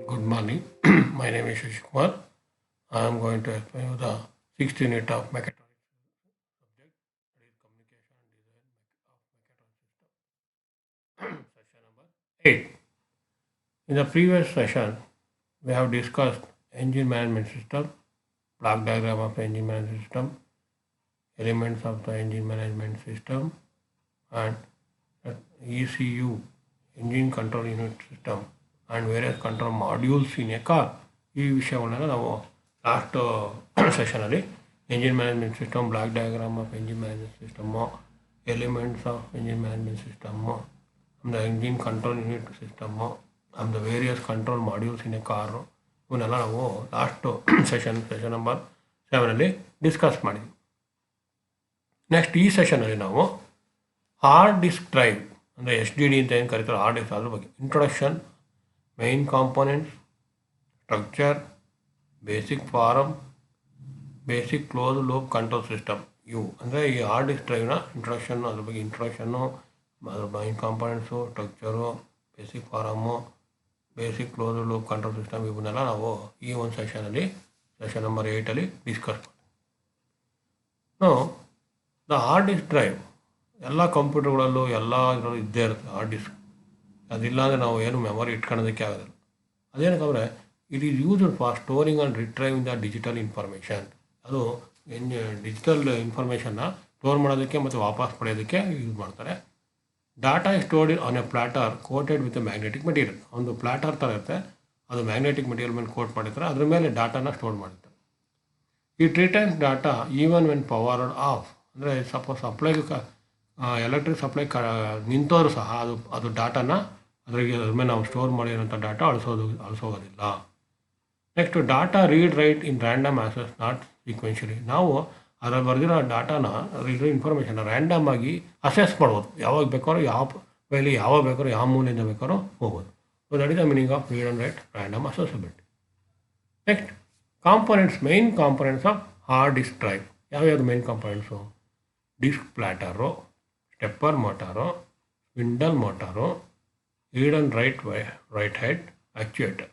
Good morning. My name is Shishkumar. I am going to explain you the sixth unit of mechatronics subject, that is communication and design of mechatronics system. Session number 8. In the previous session, we have discussed engine management system, block diagram of engine management system, elements of the engine management system, and ECU, engine control unit system, and various control modules in a car. ಈ ವಿಷಯಗಳನ್ನೆಲ್ಲ ನಾವು last ಸೆಷನಲ್ಲಿ engine management system, block diagram of engine management system, elements of engine management system, the engine control unit system, the various control modules in a car, ಇವನ್ನೆಲ್ಲ ನಾವು last session number 7ನಲ್ಲಿ discuss ಮಾಡಿದ್ವಿ. Next ಈ ಸೆಷನಲ್ಲಿ ನಾವು hard disk drive ಅಂದರೆ HDD ಅಂತ ಏನು ಕರೀತಾರೆ, ಹಾರ್ಡ್ ಡಿಸ್ಕ್, ಅದ್ರ ಬಗ್ಗೆ introduction, main components, structure, basic form, basic close loop control system, ಇವು ಅಂದರೆ ಈ ಹಾರ್ಡ್ ಡಿಸ್ಕ್ ಡ್ರೈವ್ನ ಇಂಟ್ರೊಡಕ್ಷನ್ನು, ಅದ್ರ ಬಗ್ಗೆ ಇಂಟ್ರೊಡಕ್ಷನ್ನು, ಅದ್ರ main components, structure, basic form, basic close loop control system, ಇವನ್ನೆಲ್ಲ ನಾವು ಈ ಒಂದು ಸೆಷನ್ ನಂಬರ್ 8ಅಲ್ಲಿ ಡಿಸ್ಕಸ್ ಮಾಡಿ. ದ ಹಾರ್ಡ್ ಡಿಸ್ಕ್ ಡ್ರೈವ್ ಎಲ್ಲ ಕಂಪ್ಯೂಟರ್ಗಳಲ್ಲೂ ಎಲ್ಲ ಇದರಲ್ಲೂ ಇದ್ದೇ ಇರುತ್ತೆ ಹಾರ್ಡ್ ಡಿಸ್ಕ್. ಅದಿಲ್ಲ ಅಂದರೆ ನಾವು ಏನು ಮೆಮೊರಿ ಇಟ್ಕೊಳ್ಳೋದಕ್ಕೆ ಆಗೋದಿಲ್ಲ. ಅದೇನಕ್ಕಂದರೆ it is used for storing and retrieving the digital information. ಅದು ಡಿಜಿಟಲ್ ಇನ್ಫಾರ್ಮೇಷನ್ನ ಸ್ಟೋರ್ ಮಾಡೋದಕ್ಕೆ ಮತ್ತು ವಾಪಸ್ ಪಡೆಯೋದಕ್ಕೆ ಯೂಸ್ ಮಾಡ್ತಾರೆ. Data is stored on a platter coated with a magnetic material. ಒಂದು ಪ್ಲಾಟರ್ ಥರ ಇರುತ್ತೆ, ಅದು ಮ್ಯಾಗ್ನೆಟಿಕ್ ಮೆಟೀರಿಯಲ್ ಮೇಲೆ ಕೋಟ್ ಮಾಡಿರ್ತಾರೆ, ಅದ್ರ ಮೇಲೆ ಡಾಟಾನ ಸ್ಟೋರ್ ಮಾಡಿರ್ತಾರೆ. ಈ retains data even when powered off, ಅಂದರೆ ಸಪೋಸ್ ಎಲೆಕ್ಟ್ರಿಕ್ ಸಪ್ಲೈ ನಿಂತೋರು ಸಹ ಅದು ಡಾಟಾನ ಅದ್ರ ಮೇಲೆ ನಾವು ಸ್ಟೋರ್ ಮಾಡಿರೋಂಥ ಡಾಟಾ ಅಳಿಸೋಗೋದಿಲ್ಲ. Next data read write in random access, not sequentially. ನಾವು ಅದರಲ್ಲಿ ಬರೆದಿರೋ ಡಾಟಾನ ಇನ್ಫಾರ್ಮೇಷನ್ನ ರ್ಯಾಂಡಮ್ ಆಗಿ ಅಸೆಸ್ ಮಾಡ್ಬೋದು, ಯಾವಾಗ ಬೇಕಾದ್ರೂ ಯಾವ ಫೈಲಿ ಯಾವಾಗ ಬೇಕಾದ್ರೂ ಯಾವ ಮೂಲೆಯಿಂದ ಬೇಕಾದ್ರೂ ಹೋಗ್ಬೋದು. So that is the meaning of read and write random accessibility. Next components, main components of hard disk drive. ಯಾವ್ಯಾವುದು main components? Disk platter, stepper motor, spindle motor, read and write head actuator.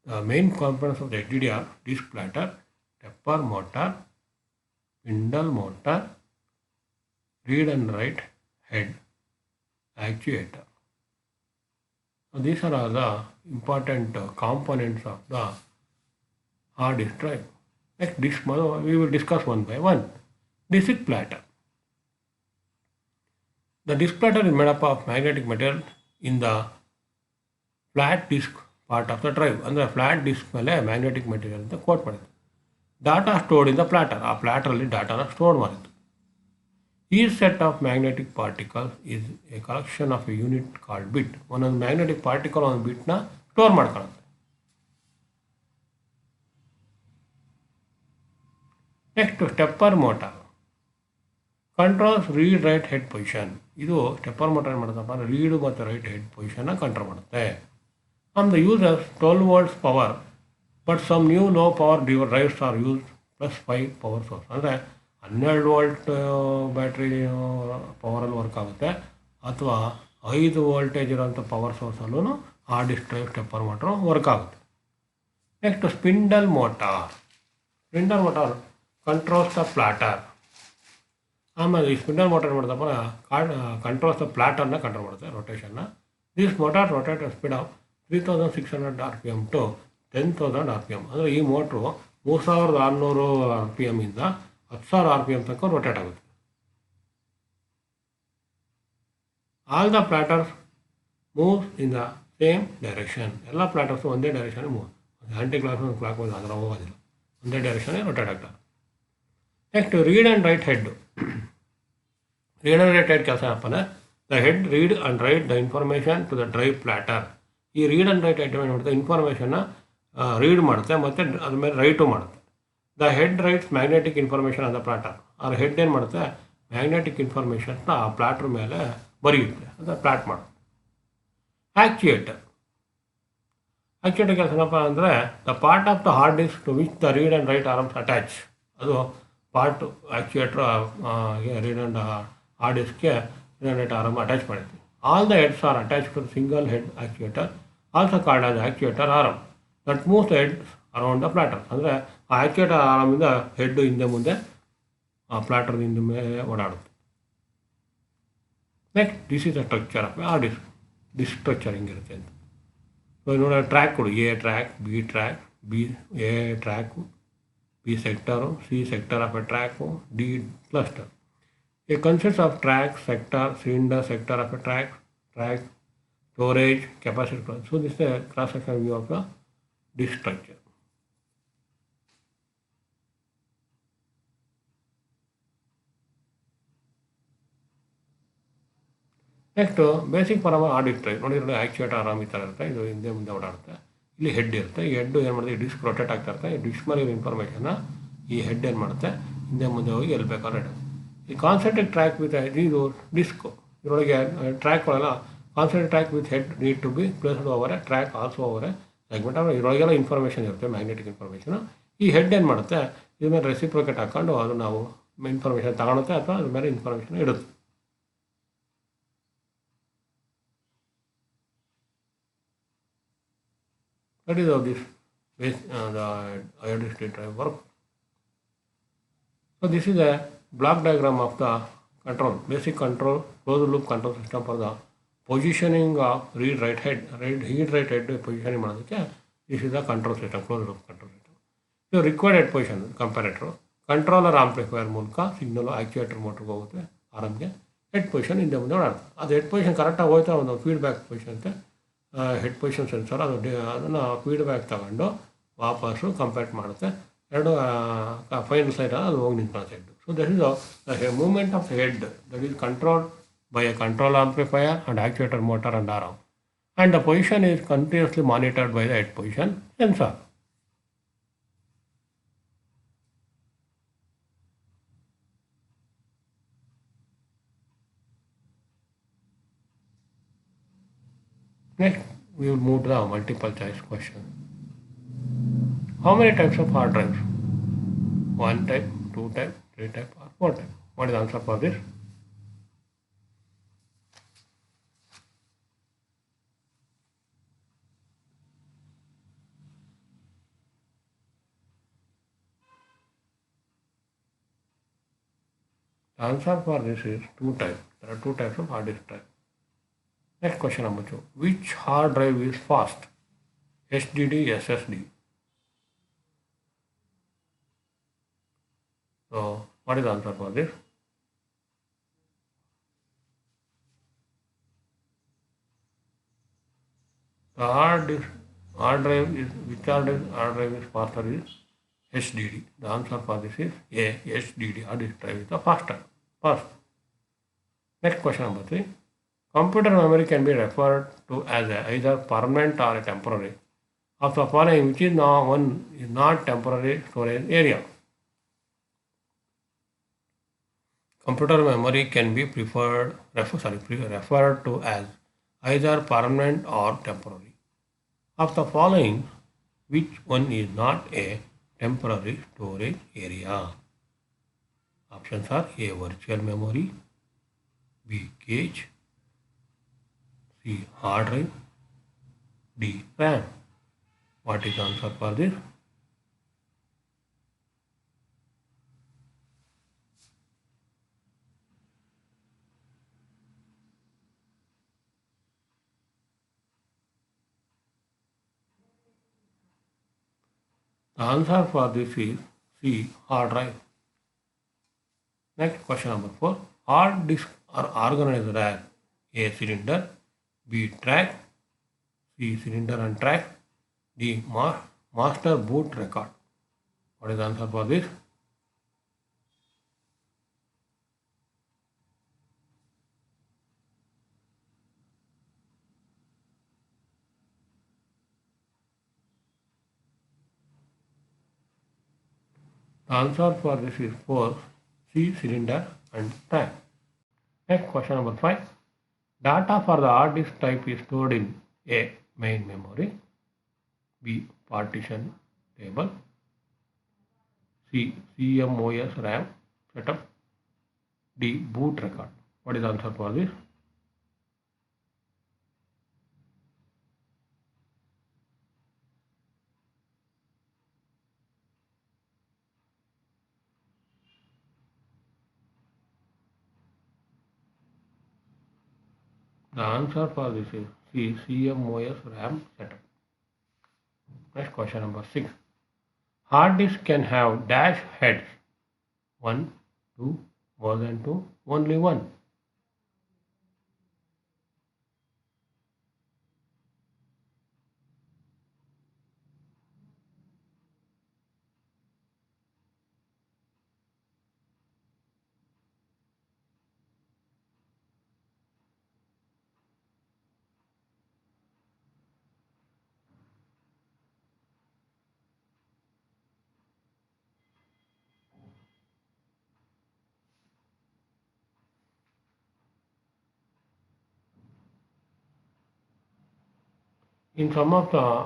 The main components of the HDD are disc platter, stepper motor, spindle motor, read and write head actuator. So these are all the important components of the hard disk drive. Next, we will discuss one by one. Disc platter. The disc platter is made up of magnetic material in the flat disk part of the drive. ಅಂದರೆ flat disk ಮೇಲೆ magnetic material ಅಂತ coat ಮಾಡಿತ್ತು. Data stored in the platter, ಆ ಪ್ಲಾಟರಲ್ಲಿ ಡಾಟಾನ store ಮಾಡಿತ್ತು. ಈ set of magnetic particle is a collection of a unit called bit. ಒಂದೊಂದು ಮ್ಯಾಗ್ನೆಟಿಕ್ ಪಾರ್ಟಿಕಲ್ ಒಂದು ಬಿಟ್ನ ಸ್ಟೋರ್ ಮಾಡ್ಕೊಳ್ಳುತ್ತೆ. Next stepper motor controls read write head position. ಇದು ಸ್ಟೆಪ್ಪರ್ ಮೋಟಾರ್ ಏನು ಮಾಡುತ್ತಪ್ಪ, ರೀಡು ಮತ್ತು ರೈಟ್ ಹೆಡ್ ಪೊಸಿಷನ್ನ ಕಂಟ್ರೋಲ್ ಮಾಡುತ್ತೆ. From the user's 12 volts power, but some new low power drives are used plus 5 power source. ಅಂದರೆ 12 volt battery ಪವರಲ್ಲಿ work ಆಗುತ್ತೆ, ಅಥವಾ 5 voltage ಇರೋಂಥ ಪವರ್ ಸೋರ್ಸಲ್ಲೂ hard disk drive stepper motor work ಆಗುತ್ತೆ. Next spindle motor controls the platter. ಆಮೇಲೆ ಈ spindle motor ಮಾಡ್ದಪ್ಪ controls the ಪ್ಲಾಟರ್ನ ಕಂಟ್ರೋಲ್ ಮಾಡುತ್ತೆ, ರೊಟೇಷನ್ನ. This motor rotate speed of 3600 RPM to 10,000 RPM. ಅಂದರೆ ಈ ಮೋಟ್ರು 3600 RPM ಇಂದ 10,000 RPM ತನಕ ರೊಟೇಟ್ ಆಗುತ್ತೆ. All the platters moves in the same direction. ಎಲ್ಲ ಪ್ಲಾಟರ್ಸು ಒಂದೇ direction move, anticlockwise ಅದರ ಹೋಗೋದಿಲ್ಲ, ಒಂದೇ ಡೈರೆಕ್ಷನ್ನೇ ರೊಟೇಟ್ ಆಗ್ತದೆ. Next read and write head. Read and write head ಕೆಲಸ ಏನಪ್ಪ ಅಂದರೆ the head read and write the information to the drive platter. ಈ ರೀಡ್ ಆ್ಯಂಡ್ ರೈಟ್ ಐಟಮ್ ಏನು ಮಾಡುತ್ತೆ, ಇನ್ಫಾರ್ಮೇಷನ್ನ ರೀಡ್ ಮಾಡುತ್ತೆ ಮತ್ತು ಅದ್ರ ಮೇಲೆ ರೈಟು ಮಾಡುತ್ತೆ. The head rights magnetic information on the platter. ಆ ಹೆಡ್ ಏನು ಮಾಡುತ್ತೆ, ಮ್ಯಾಗ್ನೆಟಿಕ್ ಇನ್ಫಾರ್ಮೇಷನ್ನ ಆ ಪ್ಲಾಟ್ರ್ ಮೇಲೆ ಬರೆಯುತ್ತೆ, ಅಂದರೆ ಪ್ಲಾಟ್ ಮಾಡುತ್ತೆ. ಆ್ಯಕ್ಚುಯೇಟರ್ ಕೆಲಸ ಏನಪ್ಪ ಅಂದರೆ the part of the hard disk to which the read and write arms attach. ಅದು part actuator read and hard ಡಿಸ್ಕ್ಗೆ read and write arm attach ಮಾಡಿರ್ತೀವಿ. All the heads are attached to the single head actuator, also called as actuator arm. That moves the head around the plotter. ಅಂದರೆ ಆ ಆ್ಯಕ್ಚುಯೇಟರ್ ಆರಾಮಿಂದ head ಹಿಂದೆ ಮುಂದೆ ಆ platter ಹಿಂದೆ ಮೇಲೆ ಓಡಾಡುತ್ತೆ. Next this is the structure of ಆ ಡಿಸ್ ಸ್ಟ್ರಕ್ಚರ್ ಹಿಂಗಿರುತ್ತೆ ಅಂತ. ಸೊ ನೋಡಿ ಟ್ರ್ಯಾಕ್ ಕೊಡು, A track, B track, B A track, B sector, C sector of a track, D cluster. It consists of track, sector, cylinder, sector of a track, storage, capacity. So this is a cross-sectional view of the disk structure. Next basic for audit drive ನೋಡಿದ್ರೆ ಆ್ಯಕ್ಚುಯೇಟರ್ ಆರಾಮ್ ಈ ಥರ ಇರುತ್ತೆ, ಇದು ಹಿಂದೆ ಮುಂದೆ ಓಡಾಡುತ್ತೆ. ಇಲ್ಲಿ head ಇರುತ್ತೆ, ಈ ಹೆಡ್ ಏನು ಮಾಡುತ್ತೆ, ಈ ಡಿಸ್ಕ್ ರೊಟೇಟ್ ಆಗ್ತಾ ಇರುತ್ತೆ. ಈ ಡಿಸ್ಕ್ ಮೇಲೆ ಇನ್ಫಾರ್ಮೇಷನ್ನ ಈ ಹೆಡ್ ಏನು ಮಾಡುತ್ತೆ, ಹಿಂದೆ ಮುಂದೆ ಹೋಗಿ ಎಲ್ಲಿ ಬೇಕಾದ್ರೆ ಇಡುತ್ತೆ. ಈ ಕಾನ್ಸಂಟ್ರೇಟ್ ಟ್ರ್ಯಾಕ್ ವಿತ್ ಇದು ಡಿಸ್ಕು ಇದರೊಳಗೆ ಟ್ರ್ಯಾಕ್ಗಳೆಲ್ಲ concentrate track with head need to be placed over a track also over a segment. ಅಂದರೆ ಇದರೊಳಗೆಲ್ಲ ಇನ್ಫಾರ್ಮೇಷನ್ ಇರುತ್ತೆ, ಮ್ಯಾಗ್ನೆಟಿಕ್ ಇನ್ಫಾರ್ಮೇಷನು. ಈ ಹೆಡ್ ಏನು ಮಾಡುತ್ತೆ, ಇದ್ರ ಮೇಲೆ ರೆಸಿಪ್ರೋಕೇಟ್ ಹಾಕ್ಕೊಂಡು ಅದು ನಾವು ಇನ್ಫಾರ್ಮೇಷನ್ ತಗೊಳುತ್ತೆ ಅಥವಾ ಅದ್ರ ಮೇಲೆ ಇನ್ಫಾರ್ಮೇಷನ್ ಇಡುತ್ತೆ. That is how this the iodide drive work. So this is a block diagram of the control, basic control, closed loop control system for the positioning of read write head positioning ಮಾಡೋದಕ್ಕೆ this is the control system, closed loop control system. So required head position comparator, controller amplifier ಮೂಲಕ signal ಆ್ಯಕ್ಚುಯೇಟರ್ ಮೋಟ್ರಿಗೆ ಹೋಗುತ್ತೆ, ಆರಾಮ್ಗೆ head position ಹಿಂದೆ ಮುಂದೆ ಓಡಾಡುತ್ತೆ. ಅದು head position ಕರೆಕ್ಟಾಗಿ ಹೋಯ್ತಾ ಒಂದು feedback position ಅಂತ ಹೆಡ್ ಪೊಸಿಷನ್ ಸೆನ್ಸರ್ ಅದನ್ನು ಫೀಡ್ಬ್ಯಾಕ್ ತಗೊಂಡು ವಾಪಸ್ಸು ಕಂಪೇರ್ ಮಾಡುತ್ತೆ. ಎರಡು ಫೈನಲ್ ಸೈಡ್ ಅದು ಹೋಗಿ ನಿಂತ್ಕೊಳ್ಳುತ್ತೆ head. So that is the movement of head that is controlled by a control amplifier and actuator motor and arm, and the position is continuously monitored by the head position sensor. Next, we will move to the multiple choice question. How many types of hard drives? 1 type, 2 type, 3 type, or 4 type? What is the answer for this? The answer for this is 2 types. There are 2 types of hard disk drive. Next question number 2. Which hard drive is fast? HDD, SSD. So, what is the answer for this? The hard drive is, which hard drive is faster is HDD. The answer for this is A, HDD. Hard disk drive is the fast. Next question number 3. Computer memory can be referred to as either permanent or a temporary. Of the following, which is not temporary storage area? Computer memory can be referred to as either permanent or temporary. Of the following, which one is not a temporary storage area? Options are A, virtual memory, B, cache, C, hard drive, D, RAM. What is the answer for this? The answer for this is C, hard drive. Next question number 4. Hard disks are organized as A, cylinder, B, track, C, cylinder and track, D, master boot record. What is the answer for this? The answer for this is 4, C, cylinder and track. Next question number 5. Data for the hard disk type is stored in A, main memory, B, partition table, C, CMOS RAM setup, D, boot record. What is the answer for this? The answer for this is C. CMOS RAM setup. Next question number 6. Hard disk can have dash heads. 1, 2, more than 2, only 1. In some of the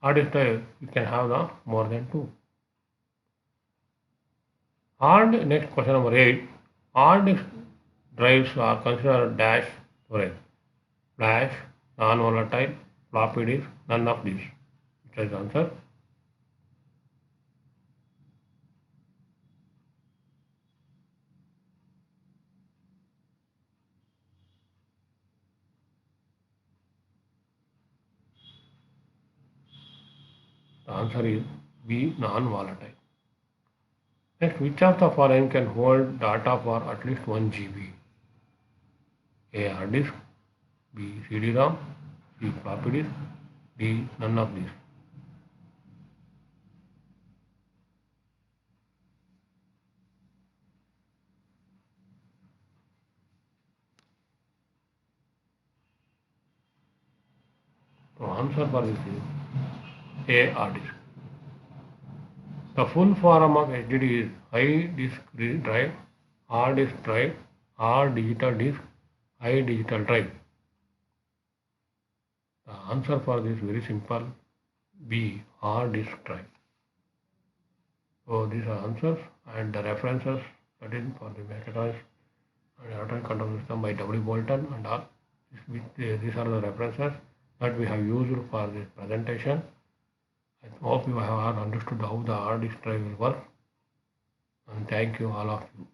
hard disk drive, you can have the more than 2. Next question number 8. Hard disk drives are considered dash storage. Flash, non-volatile, floppy disk, none of these. Which is the answer? The answer is B, non-volatile. Next, which of the following can hold data for at least 1 GB? A. Hard disk, B. CD-ROM, C. Floppy disk, D. None of these. So answer for this is A. Hard disk. The full form of HDD is high disk drive, hard disk drive, hard digital disk, high digital drive. The answer for this is very simple. B. Hard disk drive. So these are answers and the references that is for the mechatronics and electronic control system by W. Bolton and all. These are the references that we have used for this presentation. I hope you have understood how the hard disk drive will work, and thank you all of you.